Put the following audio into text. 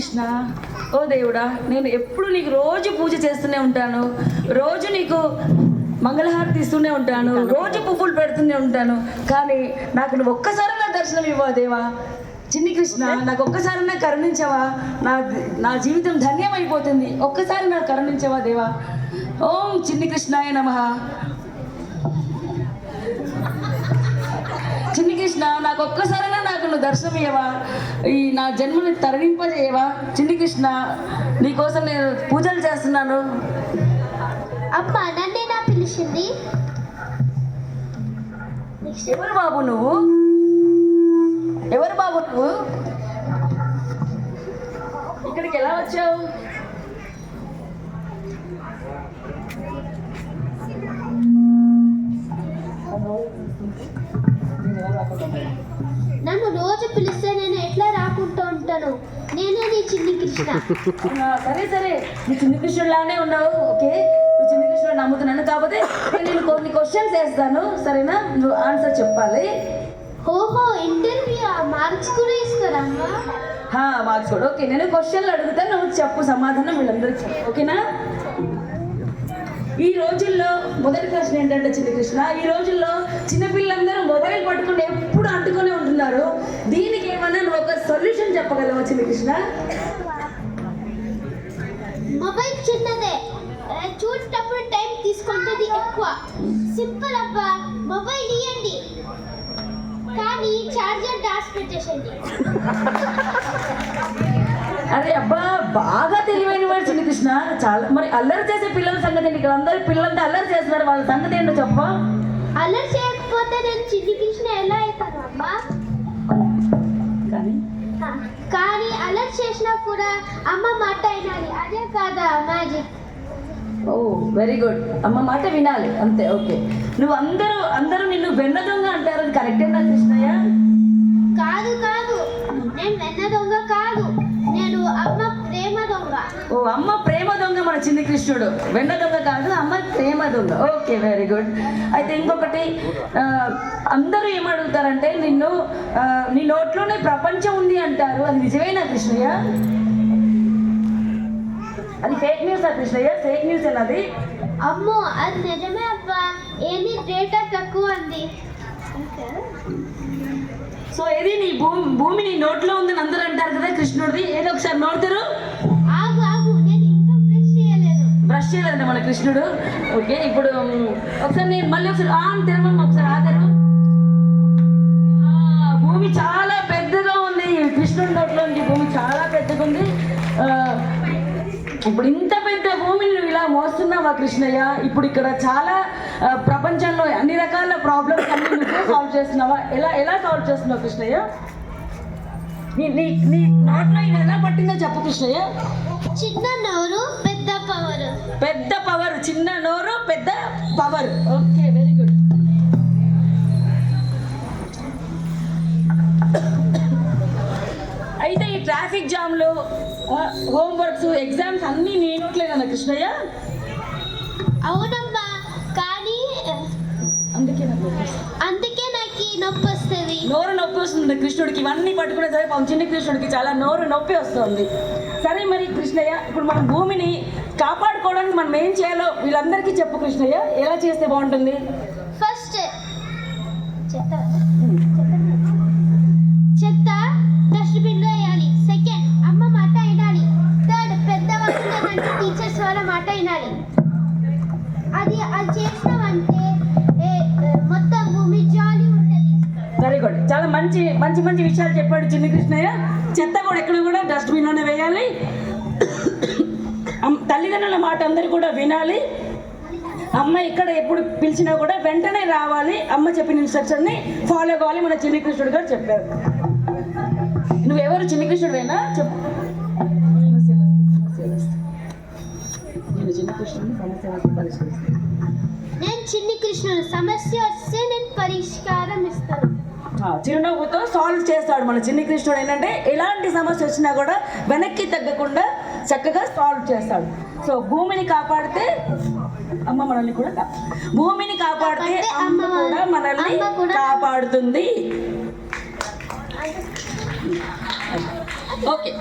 కృష్ణ, ఓ దేవుడా, నేను ఎప్పుడు నీకు రోజు పూజ చేస్తూనే ఉంటాను, రోజు నీకు మంగళహారతి ఇస్తూనే ఉంటాను, రోజు పువ్వులు పెడుతూనే ఉంటాను, కానీ నాకు నువ్వు ఒక్కసారైనా దర్శనం ఇవ్వవా దేవా? చిన్ని కృష్ణ, నాకు ఒక్కసారైనా కరుణించవా? నా జీవితం ధన్యమైపోతుంది, ఒక్కసారి నాకు కరుణించవా దేవా? ఓం చిన్ని కృష్ణాయ నమః. చిన్ని కృష్ణ, నాకు ఒక్కసారైనా నాకు నువ్వు దర్శనం ఇవ్వవా? ఈ నా జన్మని తరలింపజేయవా? చిన్ని కృష్ణ, నీకోసం నేను పూజలు చేస్తున్నాను. అమ్మ నన్నేనా పిలిచింది? ఎవరు బాబు నువ్వు? ఎవరు బాబు నువ్వు? ఇక్కడికి ఎలా వచ్చావు? నన్ను రోజు పిలిస్తే నేను ఎట్లా రాకుంటూ ఉంటాను? నేనే నీ చిన్ని కృష్ణ. సరే సరే, నీ చిన్ని కృష్ణుడిలానే ఉన్నావు, ఓకే, నువ్వు చిన్ని కృష్ణుడు నమ్ముతున్నాను. కాకపోతే నేను కొన్ని క్వశ్చన్స్ వేస్తాను, సరేనా? నువ్వు ఆన్సర్ చెప్పాలి. ఓహో, ఇంటర్వ్యూ మార్క్స్ కూడా ఇస్తారమ్మా? మార్క్స్ కూడా, ఓకే. నేను క్వశ్చన్లు అడుగుతాను, నువ్వు చెప్పు సమాధానం వీళ్ళందరికీ, ఓకేనా? ఈ రోజుల్లో మొదటి ప్రశ్న ఏంటంటే చిన్న కృష్ణ, ఈ రోజుల్లో చిన్నపిల్లలందరూ మొబైల్ పట్టుకుని ఎప్పుడు అంటుకునే ఉంటున్నారు. దీనికి ఏమన్నా నువ్వు ఒక సొల్యూషన్ చెప్పగలవా చిన్న కృష్ణ? మొబైల్ చిన్నదే, చూసేటప్పుడు టైం తీసుకుంటుంది ఎక్కువ. సింపుల్ అబ్బా, మొబైల్ ఇవ్వండి కానీ చార్జర్ డాస్ పెట్టేసండి. అరే అబ్బా, బాగా తెలివైన వాడు చిన్న కృష్ణ. చాలా మరి అల్లరి చేసే పిల్లల సంగతి ఏంటి? ఇక్కడ అందరు పిల్లలంతా అల్లరి చేస్తున్నారు, వాళ్ళ సంగతి ఏంటో చెప్పా. అల్లరి చేయకపోతే నేను చిన్ని కృష్ణ ఎలా అవుతాను అమ్మా? కానీ అల్లరి చేసినా కూడా అమ్మ మాట వినాలి, అదే కాదా మ్యాజిక్? ఓ వెరీ గుడ్, అమ్మ మాట వినాలి అంతే, ఓకే. నువ్వు అందరూ నిన్ను వెన్న దొంగ అంటారు, అది కరెక్టేనా కృష్ణయ్య? కాదు కాదు, నేను వెన్న దొంగ కాదు, నేను అమ్మ ప్రేమ దొంగ. ఓ, అమ్మ ప్రేమ దొంగ మన చిన్ని కృష్ణుడు, వెన్న దొంగ కాదు, అమ్మ ప్రేమ దొంగ, ఓకే వెరీ గుడ్. అయితే ఇంకొకటి, అందరూ ఏమడుగుతారంటే నిన్ను, నీ నోట్లోనే ప్రపంచం ఉంది అంటారు, అది నిజమేనా కృష్ణయ్య? అది fake news Krishnayya? Fake news అన్నది. అమ్మో, అది నిజమే అబ్బా, ఏంది డేటా తక్కువ అంది. సో ఏది నీ భూమి నీ నోట్లో ఉందని అందరూ అంటారు కదా కృష్ణుడిది, ఏదో ఒకసారి నోడతారు. ఆగు ఆగు, నేను ఇంకా బ్రష్ చేయలేదంట మన కృష్ణుడు, ఓకే. ఇప్పుడు ఒకసారి నేను మళ్ళీ ఒకసారి తెరవమ్మ, ఒకసారి ఆదరు. భూమి చాలా పెద్దగా ఉంది, కృష్ణుడి నోట్లో ఉంది భూమి చాలా పెద్దగా ఉంది. ఇప్పుడు ఇంత పెద్ద భూమిని నువ్వు ఇలా మోస్తున్నావా కృష్ణయ్య? ఇప్పుడు ఇక్కడ చాలా ప్రపంచంలో అన్ని రకాల ప్రాబ్లమ్స్ అన్ని నువ్వు సాల్వ్ చేస్తున్నావా? ఎలా సాల్వ్ చేస్తున్నావు కృష్ణయ్య? నీ నోట్లో ఇది ఎలా పట్టిందో చెప్పు కృష్ణయ్య. చిన్న నోరు పెద్ద పవర్. పెద్ద పవర్, చిన్న నోరు పెద్ద పవర్, ఓకే వెరీ గుడ్. అయితే ఈ ట్రాఫిక్ జామ్లు, హోంవర్క్స్, ఎగ్జామ్స్ అన్నీ నీ నోట్లేనా కృష్ణయ్య? అవునమ్మా, కానీ అందుకే నాకు నొప్పి వస్తుంది. నోరు నొప్పి వస్తుంది కృష్ణుడికి, ఇవన్నీ పట్టుకునే సరే చిన్న కృష్ణుడికి చాలా నోరు నొప్పి వస్తుంది. సరే మరి కృష్ణయ్య, ఇప్పుడు మనం భూమిని కాపాడుకోవడానికి మనం ఏం చేయాలో వీళ్ళందరికీ చెప్పు కృష్ణయ్య, ఎలా చేస్తే బాగుంటుంది? ఫస్ట్ చెత్త డస్ట్బిన్లో వేయాలి. సెకండ్, అమ్మ మాట వినాలి. థర్డ్, పెద్దవాళ్ళు టీచర్స్ వాళ్ళ మాట వినాలి. అది చేసినామంటే మొత్తం భూమి జాలి ఉంటుంది. వెరీ గుడ్, చాలా మంచి మంచి మంచి విషయాలు చెప్పాడు చిన్న కృష్ణయ్య. చెత్త కూడా ఎక్కడ కూడా డస్ట్బిన్లోనే వేయాలి. తల్లిదండ్రుల మాట అందరూ కూడా వినాలి. అమ్మ ఇక్కడ ఎప్పుడు పిలిచినా కూడా వెంటనే రావాలి, అమ్మ చెప్పిన ఇన్స్ట్రక్షన్ని ఫాలో కావాలి, మన చిన్ని కృష్ణుడు గారు చెప్పారు. నువ్వెవరు? చిన్ని కృష్ణుడువేనా? చెప్పు. నేను చిన్ని కృష్ణుడు, సమస్య వస్తే నేను పరిష్కారం ఇస్తాను. చిరునవ్వుతో సాల్వ్ చేస్తాడు మన చిన్ని కృష్ణుడు. ఏంటంటే ఎలాంటి సమస్య వచ్చినా కూడా వెనక్కి తగ్గకుండా చక్కగా సాల్వ్ చేస్తాడు. సో భూమిని కాపాడితే అమ్మ మనల్ని కూడా భూమిని కాపాడితే అమ్మ కూడా మనల్ని కాపాడుతుంది. ఓకే.